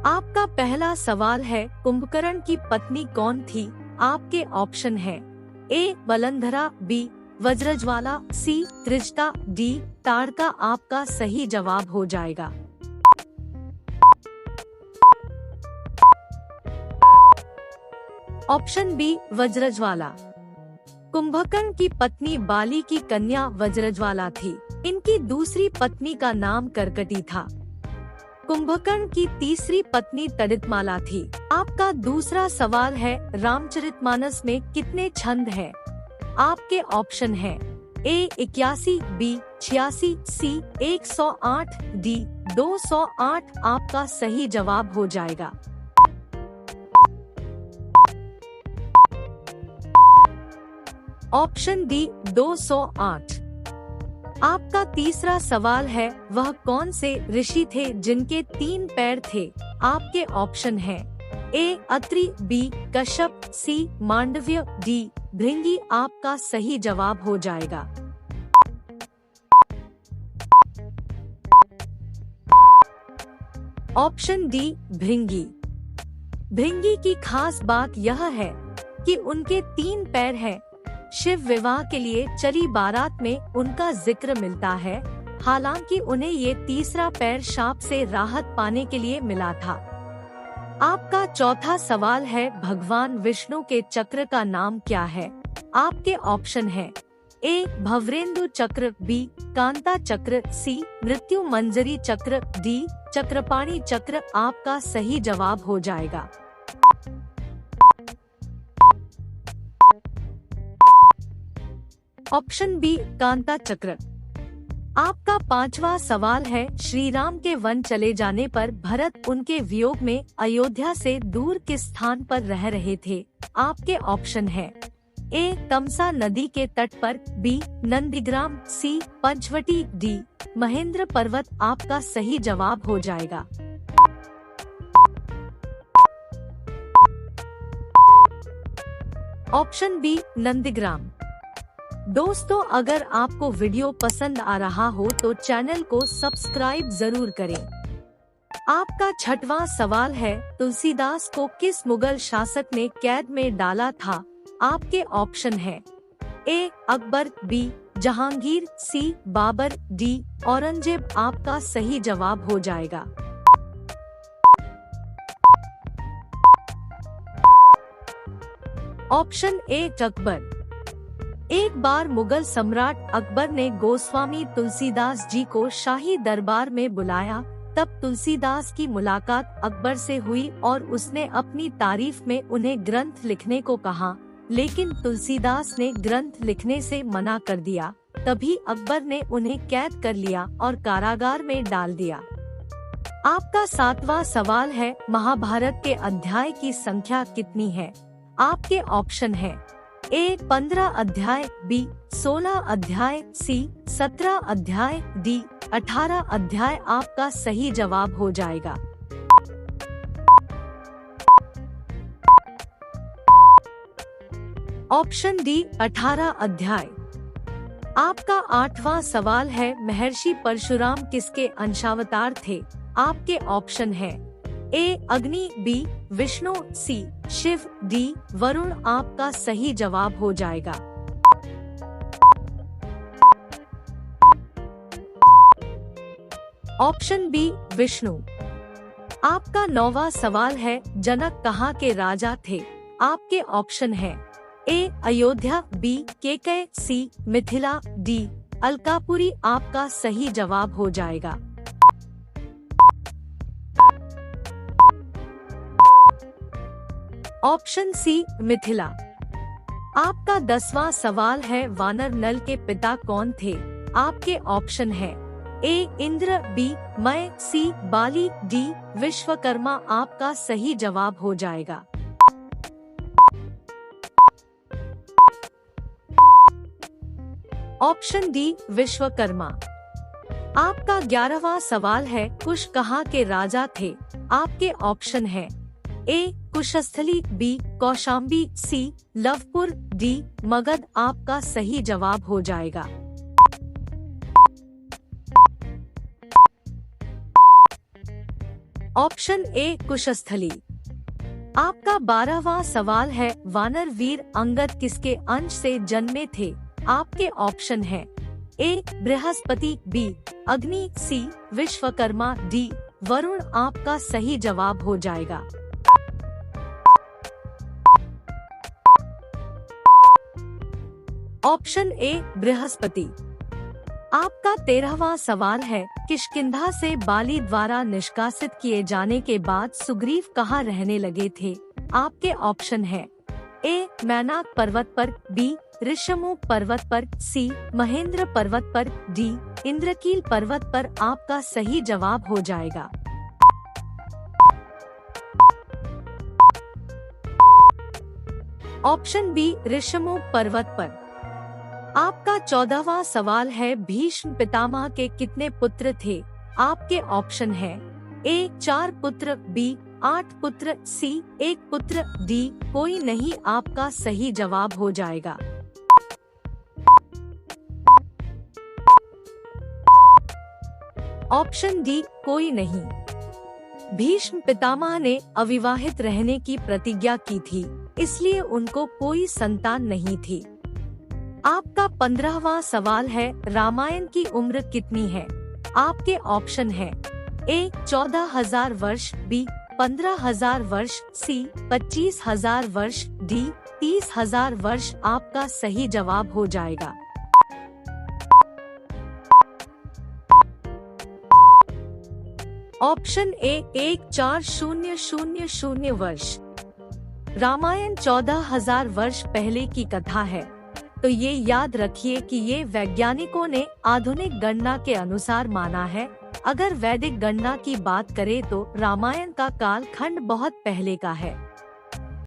आपका पहला सवाल है, कुंभकर्ण की पत्नी कौन थी? आपके ऑप्शन है ए बलंधरा, बी वज्रज्वाला, सी त्रिजटा, डी ताड़का। आपका सही जवाब हो जाएगा ऑप्शन बी वज्रज्वाला। कुंभकर्ण की पत्नी बाली की कन्या वज्रज्वाला थी। इनकी दूसरी पत्नी का नाम कर्कटी था। कुंभकर्ण की तीसरी पत्नी तड़ितमाला थी। आपका दूसरा सवाल है, रामचरितमानस में कितने छंद हैं? आपके ऑप्शन है ए 81, बी 86, सी 108, डी 208। आपका सही जवाब हो जाएगा ऑप्शन डी 208। आपका तीसरा सवाल है, वह कौन से ऋषि थे जिनके 3 पैर थे? आपके ऑप्शन है ए अत्रि, बी कश्यप, सी मांडव्य, डी भृंगी। आपका सही जवाब हो जाएगा ऑप्शन डी भृंगी। भृंगी की खास बात यह है कि उनके 3 पैर हैं। शिव विवाह के लिए चली बारात में उनका जिक्र मिलता है। हालांकि उन्हें ये तीसरा पैर शाप से राहत पाने के लिए मिला था। आपका चौथा सवाल है, भगवान विष्णु के चक्र का नाम क्या है? आपके ऑप्शन है ए भवरेंदु चक्र, बी कांता चक्र, सी मृत्यु मंजरी चक्र, डी चक्रपाणी चक्र। आपका सही जवाब हो जाएगा ऑप्शन बी कांता चक्र। आपका पांचवा सवाल है, श्री राम के वन चले जाने पर भरत उनके वियोग में अयोध्या से दूर किस स्थान पर रह रहे थे? आपके ऑप्शन है ए तमसा नदी के तट पर, बी नंदीग्राम, सी पंचवटी, डी महेंद्र पर्वत। आपका सही जवाब हो जाएगा ऑप्शन बी नंदीग्राम। दोस्तों, अगर आपको वीडियो पसंद आ रहा हो तो चैनल को सब्सक्राइब जरूर करें। आपका छठवां सवाल है, तुलसीदास को किस मुगल शासक ने कैद में डाला था? आपके ऑप्शन है ए अकबर, बी जहांगीर, सी बाबर, डी औरंगजेब। आपका सही जवाब हो जाएगा ऑप्शन ए अकबर। एक बार मुगल सम्राट अकबर ने गोस्वामी तुलसीदास जी को शाही दरबार में बुलाया। तब तुलसीदास की मुलाकात अकबर से हुई और उसने अपनी तारीफ में उन्हें ग्रंथ लिखने को कहा, लेकिन तुलसीदास ने ग्रंथ लिखने से मना कर दिया। तभी अकबर ने उन्हें कैद कर लिया और कारागार में डाल दिया। आपका सातवां सवाल है, महाभारत के अध्याय की संख्या कितनी है? आपके ऑप्शन है ए 15 अध्याय, बी 16 अध्याय, सी 17 अध्याय, डी 18 अध्याय। आपका सही जवाब हो जाएगा ऑप्शन डी 18 अध्याय। आपका आठवां सवाल है, महर्षि परशुराम किसके अंशावतार थे? आपके ऑप्शन है ए अग्नि, बी विष्णु, सी शिव, डी वरुण। आपका सही जवाब हो जाएगा ऑप्शन बी विष्णु। आपका 9वां सवाल है, जनक कहाँ के राजा थे? आपके ऑप्शन है ए अयोध्या, बी केकय, सी मिथिला, डी अलकापुरी। आपका सही जवाब हो जाएगा ऑप्शन सी मिथिला। आपका 10वां सवाल है, वानर नल के पिता कौन थे? आपके ऑप्शन है ए इंद्र, बी मय, सी बाली, डी विश्वकर्मा। आपका सही जवाब हो जाएगा ऑप्शन डी विश्वकर्मा। आपका 11वां सवाल है, कुश कहाँ के राजा थे? आपके ऑप्शन है ए कुशस्थली, बी कौशाम्बी, सी लवपुर, डी मगध। आपका सही जवाब हो जाएगा ऑप्शन ए कुशस्थली। आपका 12वां सवाल है, वानर वीर अंगद किसके अंश से जन्मे थे? आपके ऑप्शन है ए बृहस्पति, बी अग्नि, सी विश्वकर्मा, डी वरुण। आपका सही जवाब हो जाएगा ऑप्शन ए बृहस्पति। आपका 13वां सवाल है, किष्किंधा से बाली द्वारा निष्कासित किए जाने के बाद सुग्रीव कहाँ रहने लगे थे? आपके ऑप्शन है ए मैनाक पर्वत पर, बी ऋषमुख पर्वत पर, सी महेंद्र पर्वत पर, डी इंद्रकील पर्वत पर। आपका सही जवाब हो जाएगा ऑप्शन बी ऋषमुख पर्वत पर। आपका 14वां सवाल है, भीष्म पितामह के कितने पुत्र थे? आपके ऑप्शन है ए 4 पुत्र, बी 8 पुत्र, सी 1 पुत्र, डी कोई नहीं। आपका सही जवाब हो जाएगा ऑप्शन डी कोई नहीं। भीष्म पितामह ने अविवाहित रहने की प्रतिज्ञा की थी, इसलिए उनको कोई संतान नहीं थी। आपका 15वां सवाल है, रामायण की उम्र कितनी है? आपके ऑप्शन है ए 14,000 वर्ष, बी 15,000 वर्ष, सी 25,000 वर्ष, डी 30,000 वर्ष। आपका सही जवाब हो जाएगा ऑप्शन ए 14,000 वर्ष। रामायण 14,000 वर्ष पहले की कथा है, तो ये याद रखिए कि ये वैज्ञानिकों ने आधुनिक गणना के अनुसार माना है। अगर वैदिक गणना की बात करें तो रामायण का कालखंड बहुत पहले का है।